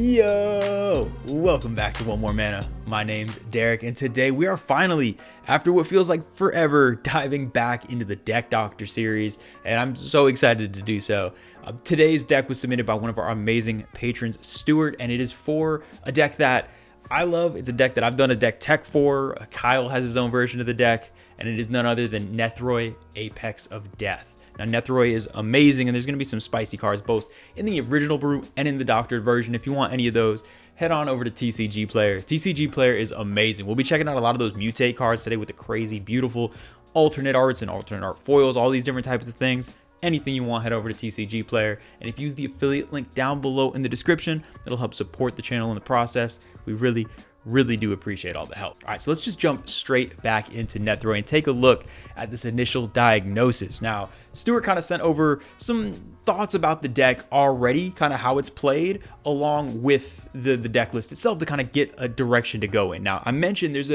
Yo! Welcome back to One More Mana. My name's Derik, and today we are finally, after what feels like forever, diving back into the Deck Doctor series, and I'm so excited to do so. Today's deck was submitted by one of our amazing patrons, Stewart, and it is for a deck that I love. It's a deck that I've done a deck tech for. Kyle has his own version of the deck, and it is none other than Nethroi, Apex of Death. Now, Nethroi is amazing, and there's going to be some spicy cards both in the original brew and in the doctored version. If you want any of those, head on over to TCG Player. TCG Player is amazing. We'll be checking out a lot of those mutate cards today with the crazy, beautiful alternate arts and alternate art foils, all these different types of things. Anything you want, head over to TCG Player. And if you use the affiliate link down below in the description, it'll help support the channel in the process. We really do appreciate all the help. All right, so let's just jump straight back into Nethroi and take a look at this initial diagnosis. Now, Stewart kind of sent over some thoughts about the deck already, kind of how it's played, along with the deck list itself to kind of get a direction to go in. Now, I mentioned it's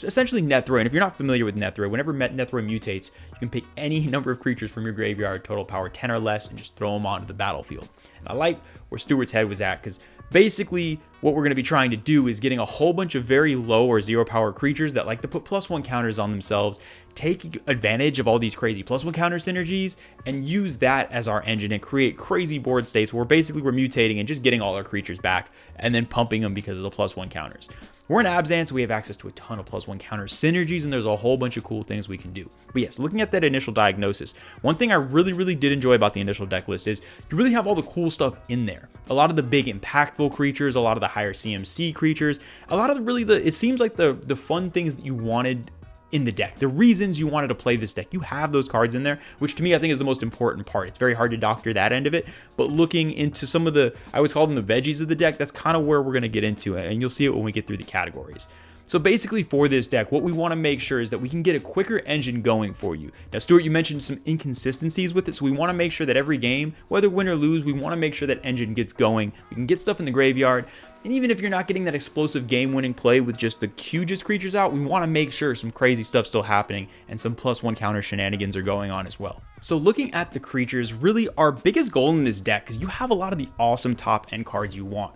essentially Nethroi, and if you're not familiar with Nethroi, whenever Nethroi mutates, you can pick any number of creatures from your graveyard, total power 10 or less, and just throw them onto the battlefield. And I like where Stewart's head was at, because basically what we're going to be trying to do is getting a whole bunch of very low or zero power creatures that like to put +1 counters on themselves, take advantage of all these crazy +1 counter synergies, and use that as our engine and create crazy board states where basically we're mutating and just getting all our creatures back and then pumping them because of the +1 counters. We're in Abzan, so we have access to a ton of +1 counter synergies, and there's a whole bunch of cool things we can do. But yes, looking at that initial diagnosis, one thing I really did enjoy about the initial deck list is you really have all the cool stuff in there. A lot of the big impactful creatures, a lot of the higher CMC creatures, a lot of it seems like the fun things that you wanted in the deck, the reasons you wanted to play this deck. You have those cards in there, which to me I think is the most important part. It's very hard to doctor that end of it, but looking into some of the, I always call them the veggies of the deck, that's kind of where we're going to get into it, and you'll see it when we get through the categories. So basically for this deck, what we want to make sure is that we can get a quicker engine going for you. Now, Stewart, you mentioned some inconsistencies with it, so we want to make sure that every game, whether win or lose, we want to make sure that engine gets going. We can get stuff in the graveyard, and even if you're not getting that explosive game-winning play with just the hugest creatures out, we want to make sure some crazy stuff's still happening and some +1 counter shenanigans are going on as well. So looking at the creatures, really our biggest goal in this deck, because you have a lot of the awesome top-end cards you want.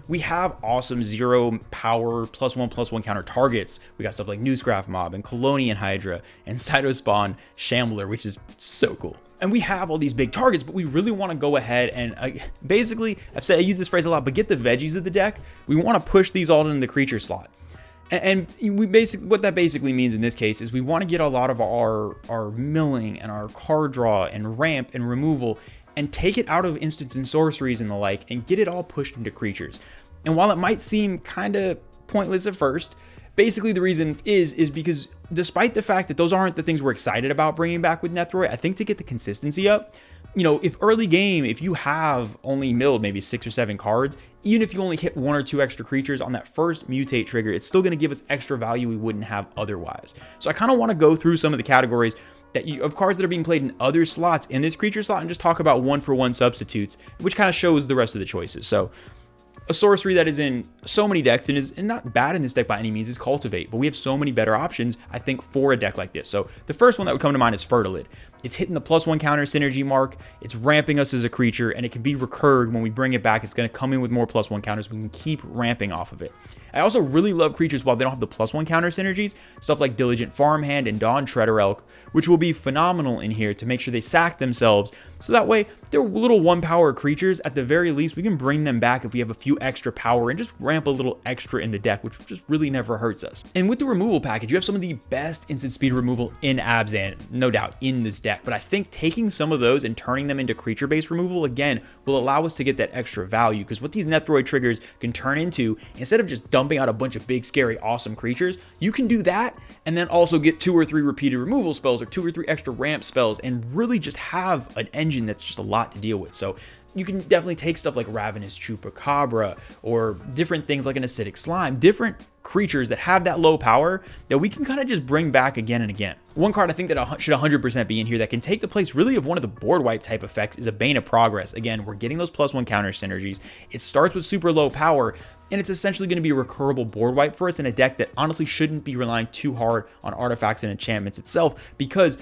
We have awesome 0 power +1/+1 counter targets. We got stuff like Newscraft Mob and Colonian Hydra and Cytospawn Shambler, which is so cool. And we have all these big targets, but we really want to go ahead and basically, I use this phrase a lot, but get the veggies of the deck. We want to push these all into the creature slot. And what that basically means in this case is we want to get a lot of our milling and our card draw and ramp and removal and take it out of instants and sorceries and the like and get it all pushed into creatures. And while it might seem kind of pointless at first, basically the reason is because despite the fact that those aren't the things we're excited about bringing back with Nethroi, I think to get the consistency up, if early game, if you have only milled maybe 6 or 7 cards, even if you only hit 1 or 2 extra creatures on that first mutate trigger, it's still going to give us extra value we wouldn't have otherwise. So I kind of want to go through some of the categories of cards that are being played in other slots in this creature slot and just talk about 1-for-1 substitutes, which kind of shows the rest of the choices. So a sorcery that is in so many decks and is not bad in this deck by any means is Cultivate, but we have so many better options, I think, for a deck like this. So the first one that would come to mind is Fertilid. It's hitting the +1 counter synergy mark, it's ramping us as a creature, and it can be recurred when we bring it back. It's going to come in with more +1 counters. We can keep ramping off of it. I also really love creatures while they don't have the +1 counter synergies, stuff like Diligent Farmhand and Dawn Treader Elk, which will be phenomenal in here to make sure they sack themselves, so that way they're little 1-power creatures. At the very least, we can bring them back if we have a few extra power and just ramp a little extra in the deck, which just really never hurts us. And with the removal package, you have some of the best instant speed removal in Abzan, no doubt, in this deck. But I think taking some of those and turning them into creature-based removal, again, will allow us to get that extra value, because what these Nethroi triggers can turn into, instead of just dumping out a bunch of big, scary, awesome creatures, you can do that and then also get 2 or 3 repeated removal spells or 2 or 3 extra ramp spells and really just have an engine that's just a lot to deal with. So you can definitely take stuff like Ravenous Chupacabra or different things like an Acidic Slime, different creatures that have that low power that we can kind of just bring back again and again. One card I think that should 100% be in here that can take the place really of one of the board wipe type effects is a Bane of Progress. Again, we're getting those +1 counter synergies. It starts with super low power, and it's essentially going to be a recurable board wipe for us in a deck that honestly shouldn't be relying too hard on artifacts and enchantments itself, because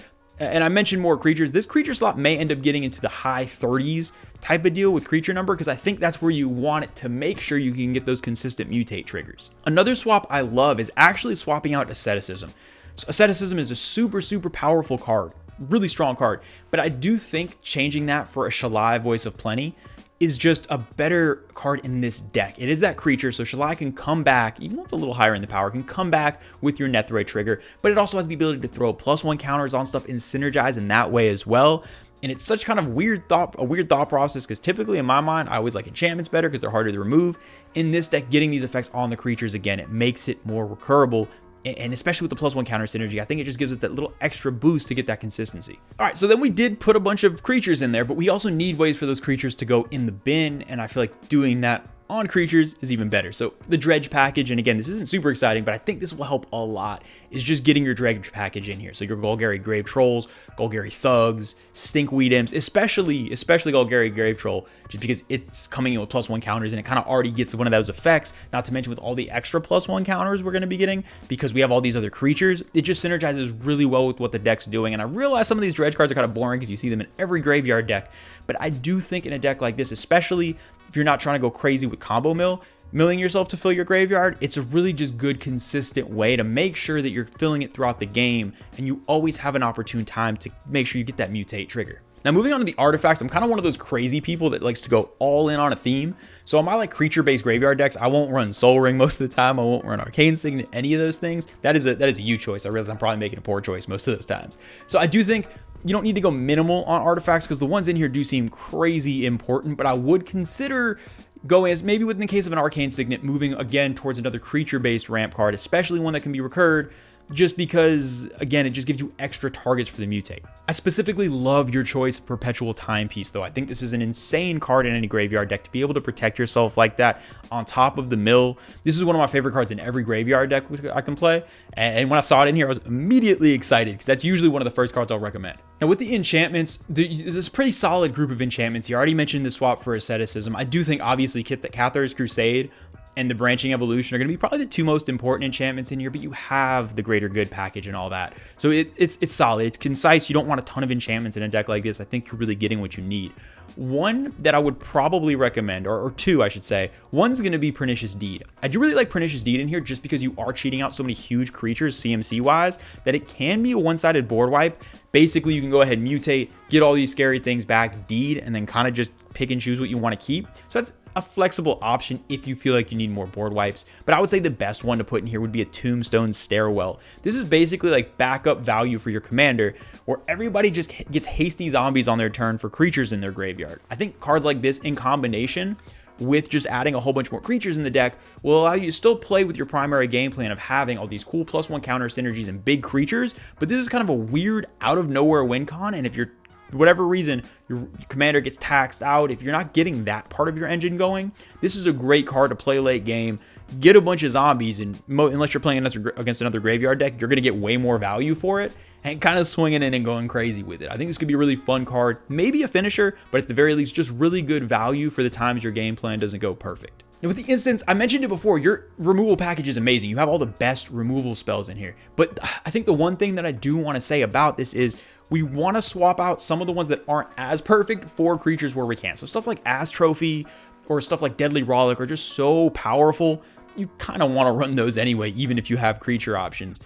And I mentioned more creatures. This creature slot may end up getting into the high 30s type of deal with creature number, because I think that's where you want it to make sure you can get those consistent mutate triggers. Another swap I love is actually swapping out Asceticism. So Asceticism is a super powerful card, really strong card, but I do think changing that for a Shalai Voice of Plenty is just a better card in this deck. It is that creature, so Shalai can come back, even though it's a little higher in the power, can come back with your Nethroi trigger, but it also has the ability to throw +1 counters on stuff and synergize in that way as well. And it's such kind of a weird thought process, because typically in my mind, I always like enchantments better because they're harder to remove. In this deck, getting these effects on the creatures, again, it makes it more recurable. And especially with the +1 counter synergy, I think it just gives it that little extra boost to get that consistency. All right, so then we did put a bunch of creatures in there, but we also need ways for those creatures to go in the bin, and I feel like doing that on creatures is even better. So the dredge package, and again, this isn't super exciting, but I think this will help a lot, is just getting your dredge package in here. So your Golgari Grave Trolls, Golgari Thugs, Stinkweed Imps, especially Golgari Grave Troll, just because it's coming in with +1 counters and it kind of already gets one of those effects, not to mention with all the extra +1 counters we're going to be getting because we have all these other creatures. It just synergizes really well with what the deck's doing. And I realize some of these dredge cards are kind of boring because you see them in every graveyard deck, but I do think in a deck like this, especially if you're not trying to go crazy with combo milling yourself to fill your graveyard, it's a really just good, consistent way to make sure that you're filling it throughout the game and you always have an opportune time to make sure you get that mutate trigger. Now, moving on to the artifacts, I'm kind of one of those crazy people that likes to go all in on a theme. So on my like creature-based graveyard decks, I won't run Soul Ring most of the time. I won't run Arcane Signet, any of those things. That is a you choice. I realize I'm probably making a poor choice most of those times. So I do think you don't need to go minimal on artifacts because the ones in here do seem crazy important, but I would consider going, as maybe within the case of an Arcane Signet, moving again towards another creature-based ramp card, especially one that can be recurred, just because, again, it just gives you extra targets for the mutate. I specifically love your choice of Perpetual Timepiece, though. I think this is an insane card in any graveyard deck to be able to protect yourself like that on top of the mill. This is one of my favorite cards in every graveyard deck I can play, and when I saw it in here, I was immediately excited because that's usually one of the first cards I'll recommend. Now, with the enchantments, there's a pretty solid group of enchantments here. I already mentioned the swap for Asceticism. I do think, obviously, Cathar's Crusade and the Branching Evolution are going to be probably the two most important enchantments in here, but you have the Greater Good package and all that. So it's solid. It's concise. You don't want a ton of enchantments in a deck like this. I think you're really getting what you need. One that I would probably recommend, or two, I should say, one's going to be Pernicious Deed. I do really like Pernicious Deed in here just because you are cheating out so many huge creatures CMC-wise that it can be a one-sided board wipe. Basically, you can go ahead and mutate, get all these scary things back, deed, and then kind of just pick and choose what you want to keep. So that's a flexible option if you feel like you need more board wipes. But I would say the best one to put in here would be a Tombstone Stairwell. This is basically like backup value for your commander, where everybody just gets hasty zombies on their turn for creatures in their graveyard. I think cards like this in combination with just adding a whole bunch more creatures in the deck will allow you to still play with your primary game plan of having all these cool +1 counter synergies and big creatures, but this is kind of a weird out of nowhere win con, and if you're, for whatever reason, your commander gets taxed out, if you're not getting that part of your engine going, this is a great card to play late game, get a bunch of zombies, and unless you're playing against another graveyard deck, you're going to get way more value for it, and kind of swinging in and going crazy with it. I think this could be a really fun card, maybe a finisher, but at the very least, just really good value for the times your game plan doesn't go perfect. And with the instance, I mentioned it before, your removal package is amazing. You have all the best removal spells in here. But I think the one thing that I do want to say about this is we want to swap out some of the ones that aren't as perfect for creatures where we can. So stuff like Ass Trophy or stuff like Deadly Rollick are just so powerful. You kind of want to run those anyway, even if you have creature options.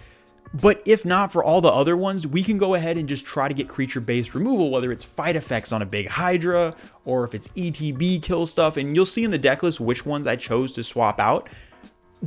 But if not, for all the other ones, we can go ahead and just try to get creature-based removal, whether it's fight effects on a big Hydra, or if it's ETB kill stuff, and you'll see in the deck list which ones I chose to swap out.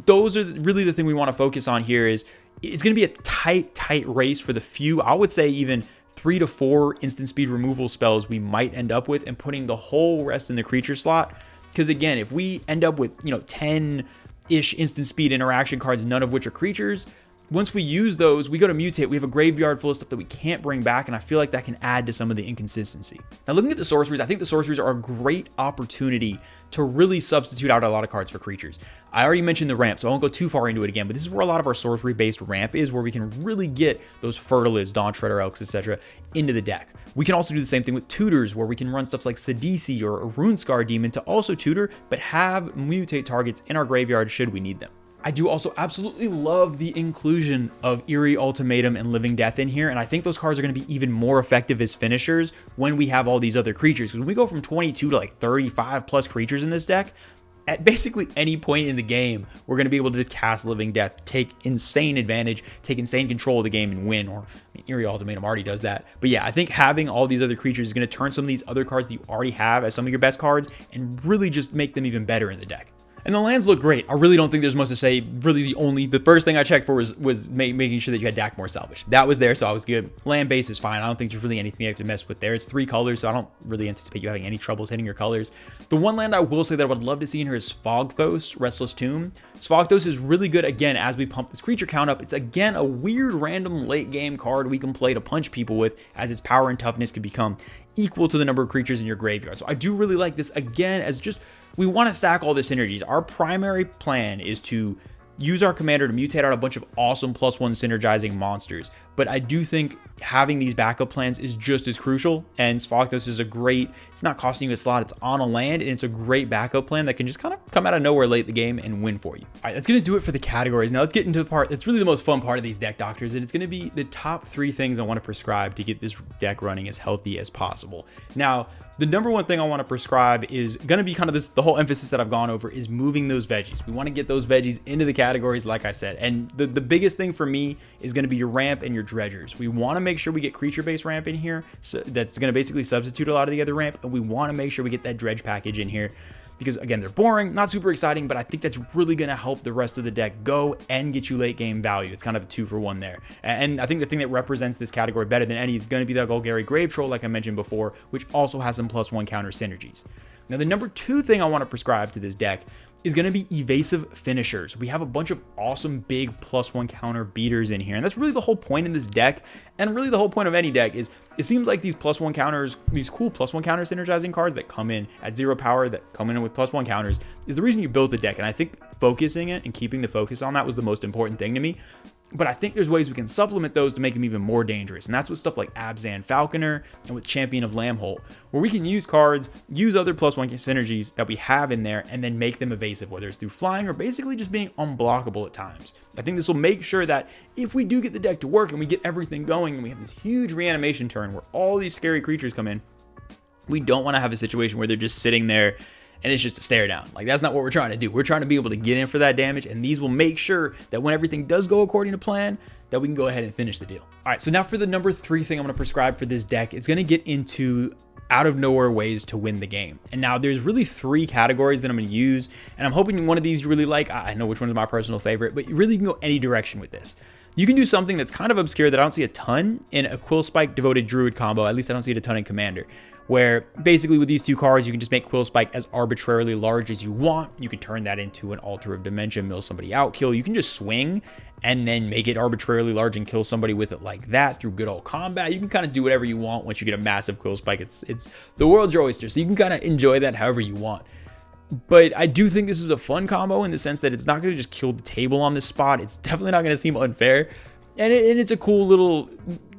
Those are really the thing we want to focus on here. Is it's going to be a tight race for the few, I would say even 3 to 4 instant speed removal spells we might end up with, and putting the whole rest in the creature slot. Because again, if we end up with 10-ish instant speed interaction cards, none of which are creatures, once we use those, we go to mutate, we have a graveyard full of stuff that we can't bring back, and I feel like that can add to some of the inconsistency. Now, looking at the sorceries, I think the sorceries are a great opportunity to really substitute out a lot of cards for creatures. I already mentioned the ramp, so I won't go too far into it again, but this is where a lot of our sorcery-based ramp is, where we can really get those Fertilids, Dawn Treader Elks, etc. into the deck. We can also do the same thing with tutors, where we can run stuff like Sidisi or a Runescar Demon to also tutor, but have mutate targets in our graveyard should we need them. I do also absolutely love the inclusion of Eerie Ultimatum and Living Death in here, and I think those cards are going to be even more effective as finishers when we have all these other creatures. Because when we go from 22 to like 35 plus creatures in this deck, at basically any point in the game, we're going to be able to just cast Living Death, take insane advantage, take insane control of the game, and win. Or I mean, Eerie Ultimatum already does that. But yeah, I think having all these other creatures is going to turn some of these other cards that you already have as some of your best cards and really just make them even better in the deck. And the lands look great. I really don't think there's much to say. Really, the first thing I checked for was making sure that you had Dakmor Salvage. That was there, so I was good. Land base is fine. I don't think there's really anything you have to mess with there. It's 3 colors, so I don't really anticipate you having any troubles hitting your colors. The one land I will say that I would love to see in here is Sphogthos, Restless Tomb. Sphogthos is really good, again, as we pump this creature count up. It's, again, a weird random late game card we can play to punch people with, as its power and toughness can become equal to the number of creatures in your graveyard. So I do really like this, again, as just, we want to stack all the synergies. Our primary plan is to use our commander to mutate out a bunch of awesome +1 synergizing monsters. But I do think having these backup plans is just as crucial. And Sphogthos is a great, it's not costing you a slot, it's on a land, and it's a great backup plan that can just kind of come out of nowhere late in the game and win for you. All right, that's going to do it for the categories. Now let's get into the part that's really the most fun part of these deck doctors, and it's going to be the top 3 things I want to prescribe to get this deck running as healthy as possible. Now, the number one thing I want to prescribe is going to be kind of this, the whole emphasis that I've gone over is moving those veggies. We want to get those veggies into the categories, like I said. And the biggest thing for me is going to be your ramp and your dredgers. We want to make sure we get creature-based ramp in here. So that's going to basically substitute a lot of the other ramp. And we want to make sure we get that dredge package in here. Because again, they're boring, not super exciting, but I think that's really going to help the rest of the deck go and get you late game value. It's kind of a 2-for-1 there. And I think the thing that represents this category better than any is going to be that Golgari Grave Troll, like I mentioned before, which also has some +1 counter synergies. Now, the number 2 thing I want to prescribe to this deck is going to be evasive finishers. We have a bunch of awesome big +1 counter beaters in here, and that's really the whole point in this deck, and really the whole point of any deck is it seems like these +1 counters, these cool +1 counter synergizing cards that come in at 0 power, that come in with +1 counters, is the reason you built the deck. And I think focusing it and keeping the focus on that was the most important thing to me. But I think there's ways we can supplement those to make them even more dangerous. And that's with stuff like Abzan Falconer and with Champion of Lambholt, where we can use cards, use other +1 synergies that we have in there, and then make them evasive, whether it's through flying or basically just being unblockable at times. I think this will make sure that if we do get the deck to work and we get everything going and we have this huge reanimation turn where all these scary creatures come in, we don't want to have a situation where they're just sitting there and it's just a stare down. Like, that's not what we're trying to do. We're trying to be able to get in for that damage, and these will make sure that when everything does go according to plan, that we can go ahead and finish the deal. All right, so now for the number 3 thing I'm going to prescribe for this deck, it's going to get into out of nowhere ways to win the game. And now there's really 3 categories that I'm going to use, and I'm hoping one of these you really like. I know which one is my personal favorite, but you really can go any direction with this. You can do something that's kind of obscure that I don't see a ton in a Quillspike Devoted Druid combo. At least I don't see it a ton in Commander, where basically with these 2 cards, you can just make Quillspike as arbitrarily large as you want. You can turn that into an Altar of Dimension, mill somebody out, kill. You can just swing and then make it arbitrarily large and kill somebody with it like that through good old combat. You can kind of do whatever you want once you get a massive Quillspike. It's the world's your oyster, so you can kind of enjoy that however you want. But I do think this is a fun combo in the sense that it's not going to just kill the table on this spot. It's definitely not going to seem unfair. And it's a cool little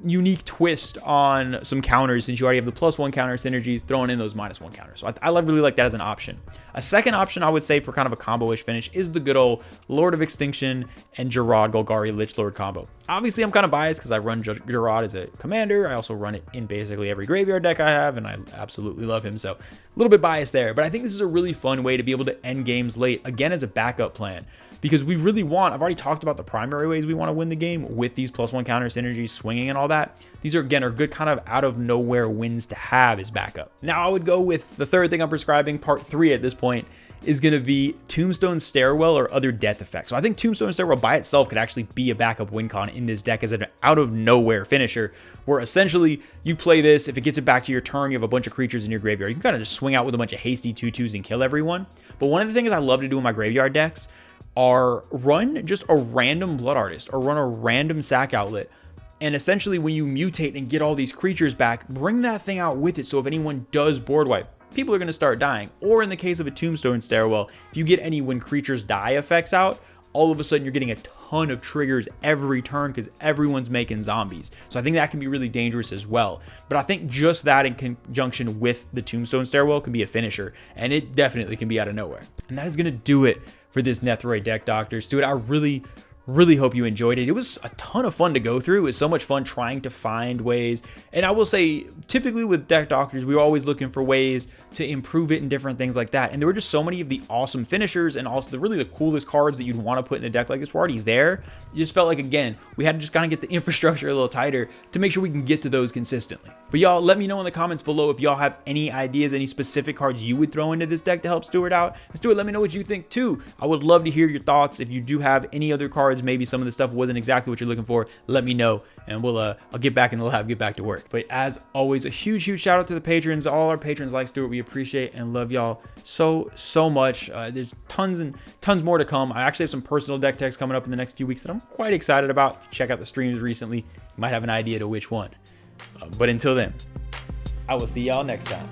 unique twist on some counters, since you already have the +1 counter synergies, throwing in those -1 counters. So I really like that as an option. A second option I would say for kind of a combo-ish finish is the good old Lord of Extinction and Jarad Golgari Lich Lord combo. Obviously, I'm kind of biased because I run Jarad as a commander. I also run it in basically every graveyard deck I have, and I absolutely love him. So a little bit biased there, but I think this is a really fun way to be able to end games late, again, as a backup plan. Because we really want, I've already talked about the primary ways we want to win the game with these +1 counter synergies, swinging and all that. These are good kind of out of nowhere wins to have as backup. Now I would go with the third thing I'm prescribing, part 3 at this point, is going to be Tombstone Stairwell or other death effects. So I think Tombstone Stairwell by itself could actually be a backup win con in this deck as an out of nowhere finisher, where essentially you play this, if it gets it back to your turn, you have a bunch of creatures in your graveyard. You can kind of just swing out with a bunch of hasty 2/2s and kill everyone. But one of the things I love to do in my graveyard decks are run just a random Blood Artist or run a random Sack Outlet. And essentially when you mutate and get all these creatures back, bring that thing out with it. So if anyone does board wipe, people are going to start dying. Or in the case of a Tombstone Stairwell, if you get any when creatures die effects out, all of a sudden you're getting a ton of triggers every turn because everyone's making zombies. So I think that can be really dangerous as well. But I think just that in conjunction with the Tombstone Stairwell can be a finisher, and it definitely can be out of nowhere. And that is going to do it for this Nethroi deck doctor. Stewart, I really hope you enjoyed it. It was a ton of fun to go through. It was so much fun trying to find ways. And I will say, typically with deck doctors, we were always looking for ways to improve it and different things like that. And there were just so many of the awesome finishers and also the coolest cards that you'd want to put in a deck like this were already there. It just felt like, again, we had to just kind of get the infrastructure a little tighter to make sure we can get to those consistently. But y'all, let me know in the comments below if y'all have any ideas, any specific cards you would throw into this deck to help Stewart out. And Stewart, let me know what you think too. I would love to hear your thoughts. If you do have any other cards, maybe some of the stuff wasn't exactly what you're looking for, let me know, and I'll get back in the lab, get back to work. But as always, a huge shout out to the patrons, all our patrons like Stewart. We appreciate and love y'all so much. There's tons more to come. I actually have some personal deck techs coming up in the next few weeks that I'm quite excited about. Check out the streams recently. You might have an idea to which one. But until then, I will see y'all next time.